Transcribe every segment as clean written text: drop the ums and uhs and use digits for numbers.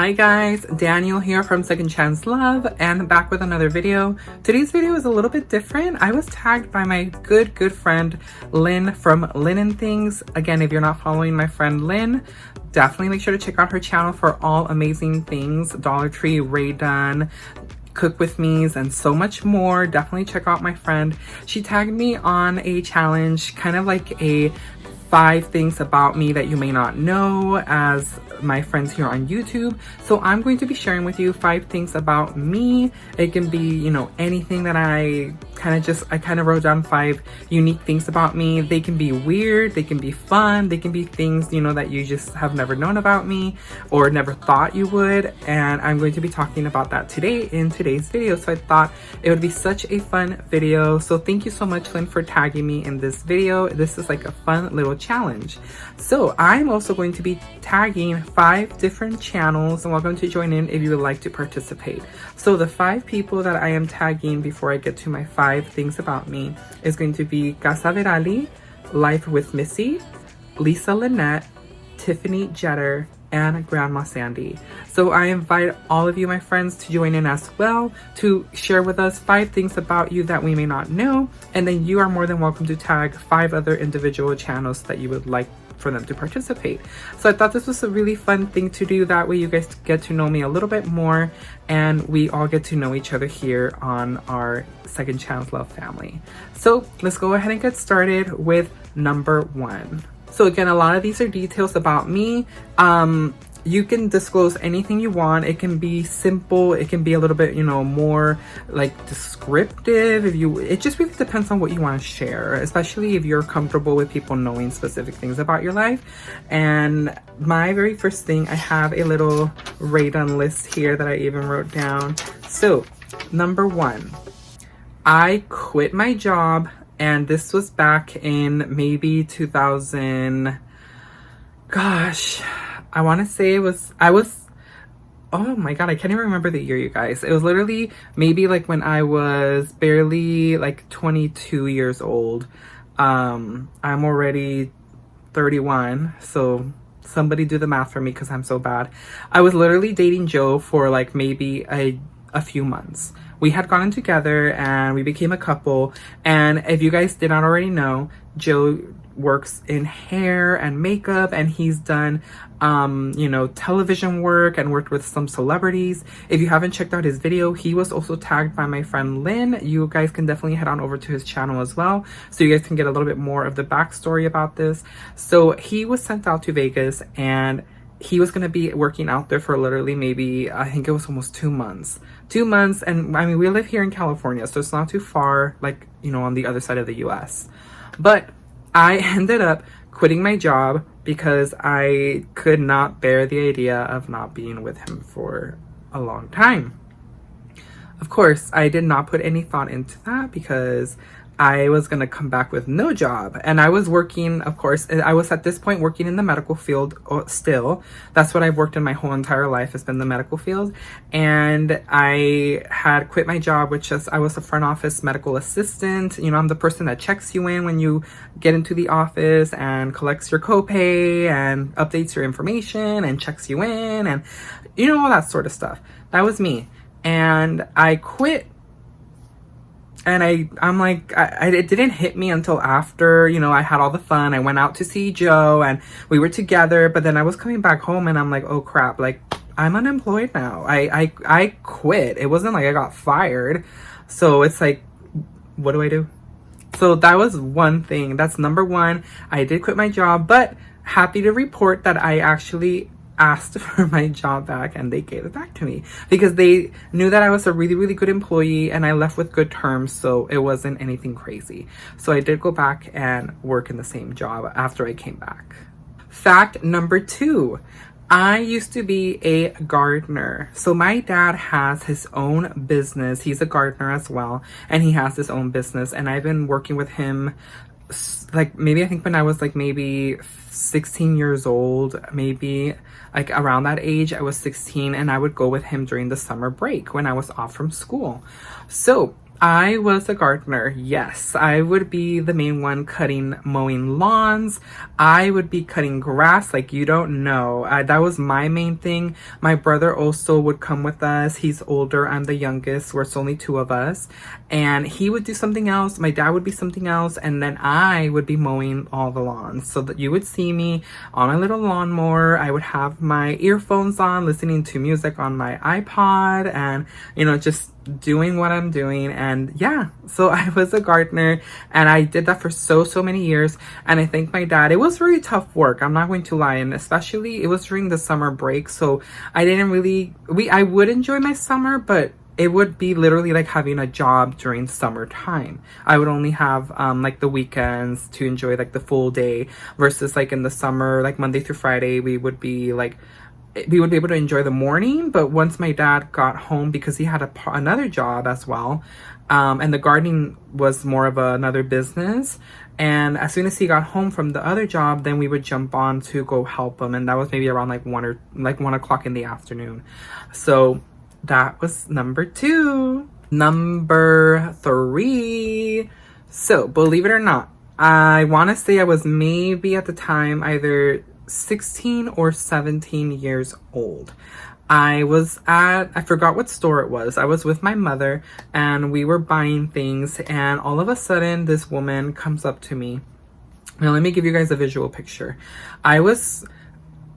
Hi guys, Daniel here from Second Chance Love and back with another video. Today's video is a little bit different. I was tagged by my good friend Lynn from Linen Things. Again, if you're not following my friend Lynn, definitely make sure to check out her channel for all amazing things. Dollar Tree, Ray Dunn, cook with me's, and so much more. Definitely check out my friend. She tagged me on a challenge, kind of like a 5 things about me that you may not know as my friends here on YouTube. So I'm going to be sharing with you 5 things about me. It can be, you know, anything that I kind of wrote down 5 unique things about me. They can be weird, they can be fun, they can be things, you know, that you just have never known about me or never thought you would. And I'm going to be talking about that today in today's video. So I thought it would be such a fun video. So thank you so much, Lynn, for tagging me in this video. This is like a fun little challenge. So I'm also going to be tagging 5 different channels, and welcome to join in if you would like to participate. So the 5 people that I am tagging before I get to my 5 things about me is going to be Casa Verali, Life with Missy, Lisa Lynette, Tiffany Jetter, and Grandma Sandy. So I invite all of you, my friends, to join in as well to share with us 5 things about you that we may not know, and then you are more than welcome to tag 5 other individual channels that you would like for them to participate. So I thought this was a really fun thing to do. That way you guys get to know me a little bit more and we all get to know each other here on our Second Chance Love family. So let's go ahead and get started with number 1. So again, a lot of these are details about me. You can disclose anything you want. It can be simple. It can be a little bit, you know, more like descriptive. It just really depends on what you want to share, especially if you're comfortable with people knowing specific things about your life. And my very first thing, I have a little Ray-Dun list here that I even wrote down. So number 1, I quit my job. And this was back in maybe 2000, gosh, I want to say oh my God, I can't even remember the year, you guys. It was literally maybe like when I was barely like 22 years old. I'm already 31, so somebody do the math for me because I'm so bad. I was literally dating Joe for like maybe a few months. We had gotten together and we became a couple. And if you guys did not already know, Joe works in hair and makeup, and he's done, you know, television work and worked with some celebrities. If you haven't checked out his video, he was also tagged by my friend Lynn. You guys can definitely head on over to his channel as well, so you guys can get a little bit more of the backstory about this. So he was sent out to Vegas, and he was going to be working out there for literally maybe, I think it was almost 2 months. 2 months, and I mean, we live here in California, so it's not too far, like, you know, on the other side of the US. But I ended up quitting my job because I could not bear the idea of not being with him for a long time. Of course, I did not put any thought into that because I was going to come back with no job. And I was working, of course, I was at this point working in the medical field still. That's what I've worked in my whole entire life, has been the medical field. And I had quit my job, which is I was a front office medical assistant. You know, I'm the person that checks you in when you get into the office and collects your copay and updates your information and checks you in and, you know, all that sort of stuff. That was me. And I quit. And I'm like, it didn't hit me until after, you know, I had all the fun. I went out to see Joe and we were together, but then I was coming back home and I'm like, oh crap, like I'm unemployed now. I quit. It wasn't like I got fired. So it's like, what do I do? So that was one thing. That's number 1. I did quit my job, but happy to report that I actually asked for my job back and they gave it back to me because they knew that I was a really good employee and I left with good terms, so it wasn't anything crazy. So I did go back and work in the same job after I came back. Fact number 2, I used to be a gardener. So my dad has his own business. He's a gardener as well, and he has his own business, and I've been working with him like maybe I think when I was like maybe 16 years old, maybe like around that age. I was 16 and I would go with him during the summer break when I was off from school. So I was a gardener. Yes, I would be the main one mowing lawns. I would be cutting grass like you don't know. That was my main thing. My brother also would come with us. He's older. I'm the youngest. We're only two of us. And he would do something else. My dad would be something else. And then I would be mowing all the lawns. So that you would see me on a little lawnmower. I would have my earphones on, listening to music on my iPod, and, you know, just doing what I'm doing. And yeah, so I was a gardener, and I did that for so many years. And I thank my dad. It was really tough work, I'm not going to lie, and especially it was during the summer break, so I didn't really I would enjoy my summer, but it would be literally like having a job during summertime. I would only have like the weekends to enjoy like the full day, versus like in the summer, like Monday through Friday, we would be able to enjoy the morning. But once my dad got home, because he had another job as well, and the gardening was more of another business, and as soon as he got home from the other job, then we would jump on to go help him, and that was maybe around like 1 o'clock in the afternoon. So that was number 2. Number 3. So believe it or not, I want to say I was maybe at the time either 16 or 17 years old. I forgot what store it was. I was with my mother, and we were buying things, and all of a sudden this woman comes up to me. Now let me give you guys a visual picture. I was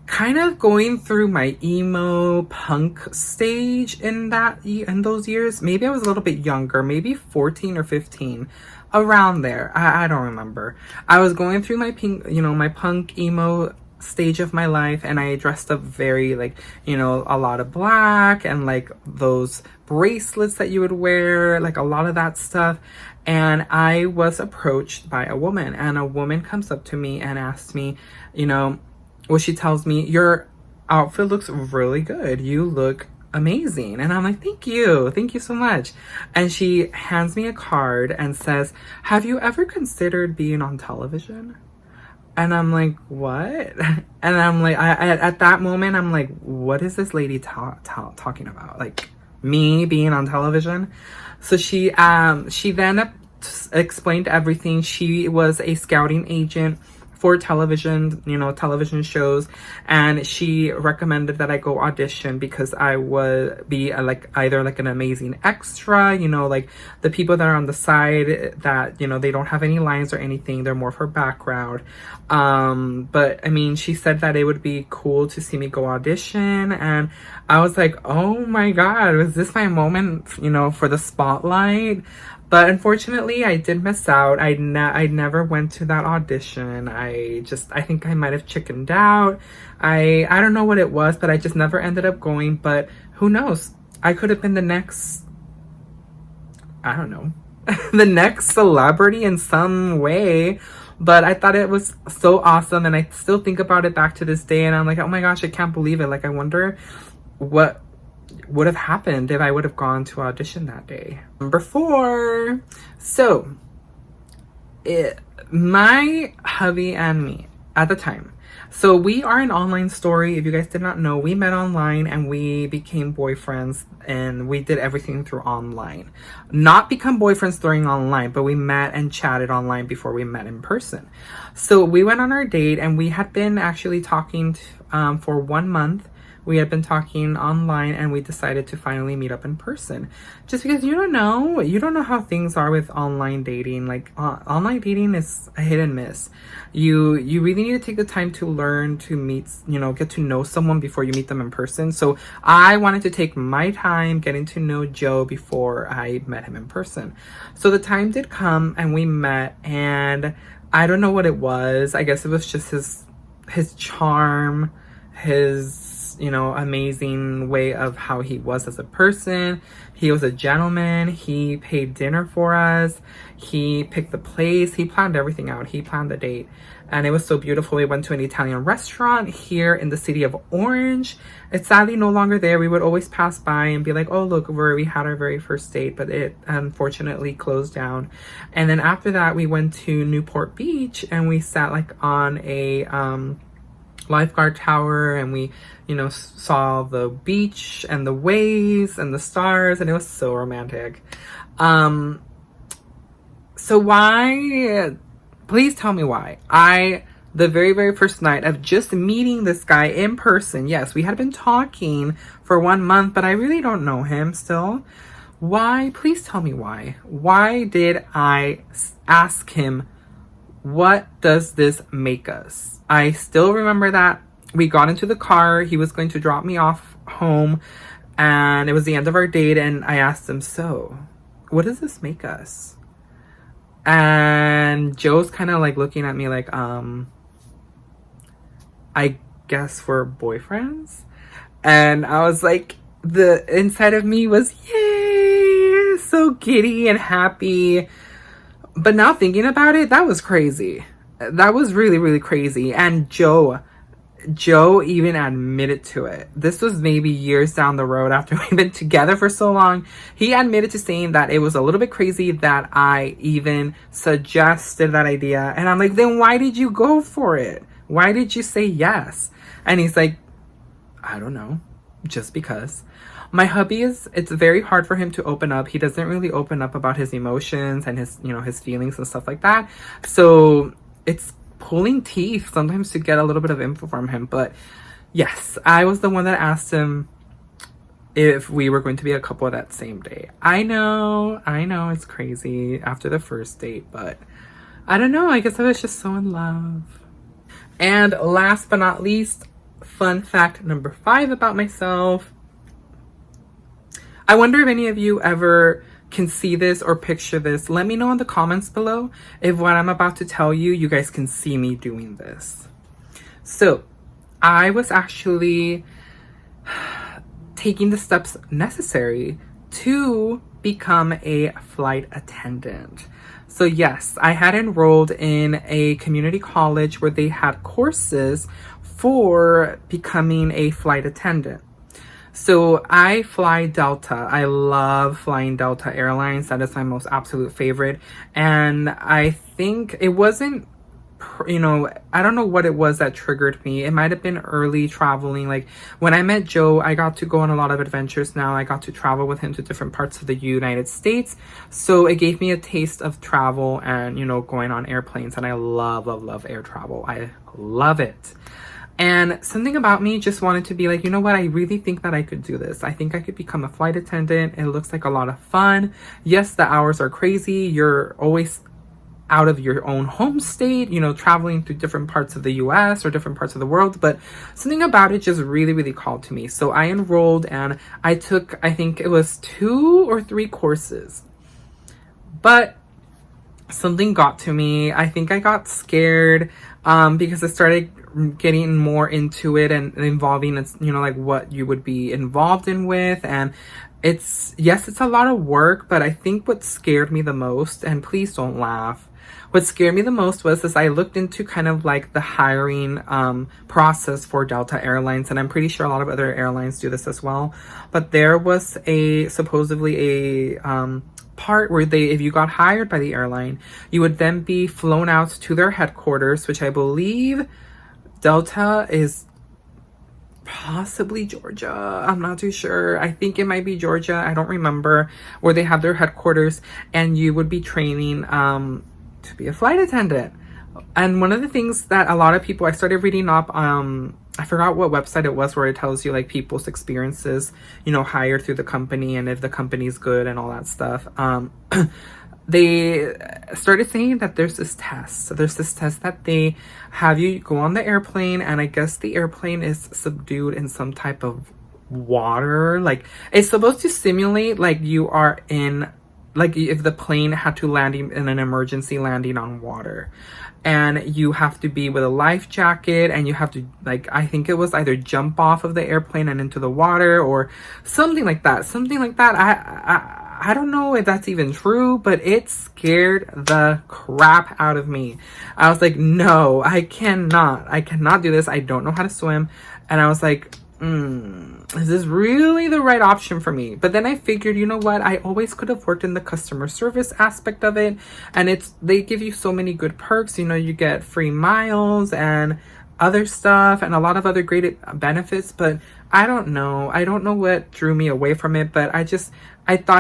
kind of going through my emo punk stage in those years. Maybe I was a little bit younger, maybe 14 or 15, around there. I don't remember. I was going through my punk emo stage of my life, and I dressed up very like, you know, a lot of black, and like those bracelets that you would wear, like a lot of that stuff. And I was approached by a woman, and a woman comes up to me and asks me, you know, well, she tells me, your outfit looks really good, you look amazing. And I'm like, thank you so much. And she hands me a card and says, have you ever considered being on television? And I'm like, what? And I'm like, at that moment, I'm like, what is this lady talking about? Like, me being on television? So she then explained everything. She was a scouting agent for television, you know, television shows, and she recommended that I go audition because I would be either like an amazing extra, you know, like the people that are on the side that, you know, they don't have any lines or anything, they're more for background. But I mean, she said that it would be cool to see me go audition, and I was like, oh my god, was this my moment, you know, for the spotlight? But unfortunately, I did miss out. I never went to that audition. I think I might have chickened out. I don't know what it was, but I just never ended up going. But who knows? I could have been the next, I don't know, the next celebrity in some way. But I thought it was so awesome, and I still think about it back to this day, and I'm like, oh my gosh, I can't believe it. Like, I wonder what would have happened if I would have gone to audition that day. Number 4. So my hubby and me at the time, so we are an online story. If you guys did not know, we met online and we became boyfriends, and we did everything through online. Not become boyfriends during online, but we met and chatted online before we met in person. So we went on our date, and we had been actually talking for 1 month. We had been talking online, and we decided to finally meet up in person. Just because you don't know how things are with online dating. Like online dating is a hit and miss. You really need to take the time to learn to meet, you know, get to know someone before you meet them in person. So I wanted to take my time getting to know Joe before I met him in person. So the time did come, and we met, and I don't know what it was. I guess it was just his charm, his, you know, amazing way of how he was as a person. He was a gentleman. He paid dinner for us. He picked the place. He planned everything out. He planned the date, and it was so beautiful. We went to an Italian restaurant here in the city of Orange. It's sadly no longer there. We would always pass by and be like, oh, look where we had our very first date, but it unfortunately closed down. And then after that, we went to Newport Beach, and we sat like on lifeguard tower, and we, you know, saw the beach and the waves and the stars, and it was so romantic. So why, please tell me why. The very, very first night of just meeting this guy in person, yes, we had been talking for 1 month, but I really don't know him still. Why? Please tell me why. Why did I ask him, what does this make us? I still remember that we got into the car. He was going to drop me off home, and it was the end of our date, and I asked him, so what does this make us? And Joe's kind of like looking at me like, I guess we're boyfriends. And I was like, the inside of me was, yay, so giddy and happy. But now thinking about it, that was crazy. That was really, really crazy. And Joe even admitted to it. This was maybe years down the road after we've been together for so long. He admitted to saying that it was a little bit crazy that I even suggested that idea. And I'm like, then why did you go for it? Why did you say yes? And he's like, I don't know, just because. My hubby it's very hard for him to open up. He doesn't really open up about his emotions and his, you know, his feelings and stuff like that. So it's pulling teeth sometimes to get a little bit of info from him. But yes, I was the one that asked him if we were going to be a couple that same day. I know, it's crazy after the first date, but I don't know. I guess I was just so in love. And last but not least, fun fact number 5 about myself. I wonder if any of you ever can see this or picture this. Let me know in the comments below if what I'm about to tell you, you guys can see me doing this. So I was actually taking the steps necessary to become a flight attendant. So yes, I had enrolled in a community college where they had courses for becoming a flight attendant. So I fly Delta. I love flying Delta Airlines. That is my most absolute favorite. And I think it wasn't, you know, I don't know what it was that triggered me. It might have been early traveling. Like when I met Joe, I got to go on a lot of adventures now. I got to travel with him to different parts of the United States. So it gave me a taste of travel and, you know, going on airplanes. And I love, love, love air travel. I love it. And something about me just wanted to be like, you know what? I really think that I could do this. I think I could become a flight attendant. It looks like a lot of fun. Yes, the hours are crazy. You're always out of your own home state, you know, traveling through different parts of the US or different parts of the world, but something about it just really, really called to me. So I enrolled and I took, I think it was 2 or 3 courses, but something got to me. I think I got scared because I started getting more into it and involving, it's, you know, like what you would be involved in with. And it's, yes, it's a lot of work, but I think what scared me the most, and please don't laugh, what scared me the most was as I looked into kind of like the hiring process for Delta Airlines, and I'm pretty sure a lot of other airlines do this as well. But there was supposedly a part where if you got hired by the airline, you would then be flown out to their headquarters, which I believe Delta is possibly Georgia. I'm not too sure. I think it might be Georgia. I don't remember, where they have their headquarters, and you would be training to be a flight attendant. And one of the things that a lot of people, I started reading up, I forgot what website it was, where it tells you like people's experiences, you know, hired through the company and if the company's good and all that stuff. They started saying that there's this test. So there's this test that they have you go on the airplane, and I guess the airplane is subdued in some type of water. Like it's supposed to simulate like you are in, like if the plane had to land in an emergency landing on water, and you have to be with a life jacket, and you have to, like, I think it was either jump off of the airplane and into the water or something like that. I don't know if that's even true, but it scared the crap out of me. I was like, no, I cannot do this. I don't know how to swim. And I was like, is this really the right option for me? But then I figured, you know what? I always could have worked in the customer service aspect of it. And they give you so many good perks. You know, you get free miles and other stuff and a lot of other great benefits, but I don't know. I don't know what drew me away from it, but I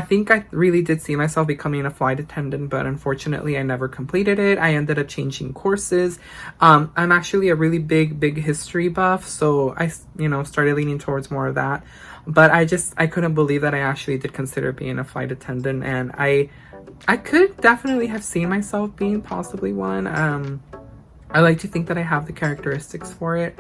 think I really did see myself becoming a flight attendant, but unfortunately I never completed it. I ended up changing courses. I'm actually a really big history buff, so I, started leaning towards more of that. But I couldn't believe that I actually did consider being a flight attendant, and I could definitely have seen myself being possibly one. I like to think that I have the characteristics for it.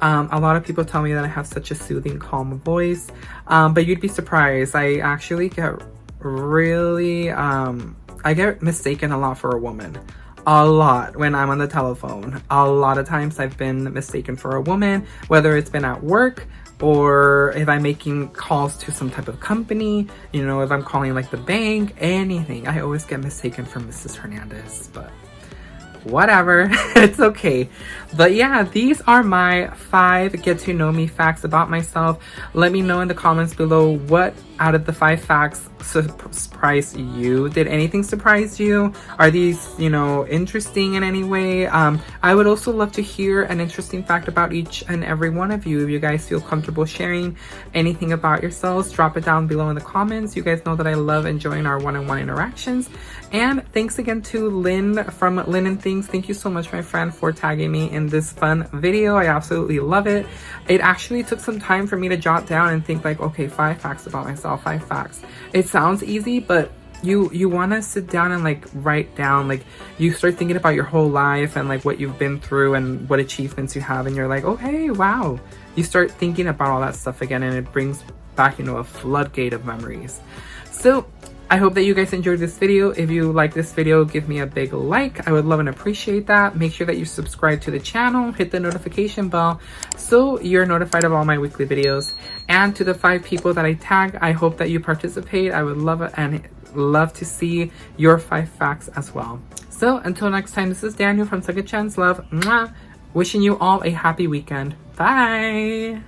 A lot of people tell me that I have such a soothing, calm voice, but you'd be surprised. I actually get really, I get mistaken a lot for a woman. A lot when I'm on the telephone. A lot of times I've been mistaken for a woman, whether it's been at work or if I'm making calls to some type of company, if I'm calling like the bank, anything. I always get mistaken for Mrs. Hernandez, but whatever. It's okay. But yeah, these are my 5 get to know me facts about myself. Let me know in the comments below what out of the 5 facts surprised you. Did anything surprise you? Are these, interesting in any way? I would also love to hear an interesting fact about each and every one of you. If you guys feel comfortable sharing anything about yourselves, drop it down below in the comments. You guys know that I love enjoying our one-on-one interactions. And thanks again to Lynn from Linen Things. Thank you so much, my friend, for tagging me in this fun video. I absolutely love it. It actually took some time for me to jot down and think like, okay, 5 facts about myself, 5 facts. It sounds easy, but you want to sit down and like write down, like you start thinking about your whole life and like what you've been through and what achievements you have, and you're like, okay, wow. You start thinking about all that stuff again, and it brings back, a floodgate of memories. So I hope that you guys enjoyed this video. If you like this video, give me a big like. I would love and appreciate that. Make sure that you subscribe to the channel, hit the notification bell so you're notified of all my weekly videos. And to the 5 people that I tag, I hope that you participate. I would love it and love to see your 5 facts as well. So until next time, this is Daniel from Second Chance Love. Mwah! Wishing you all a happy weekend. Bye!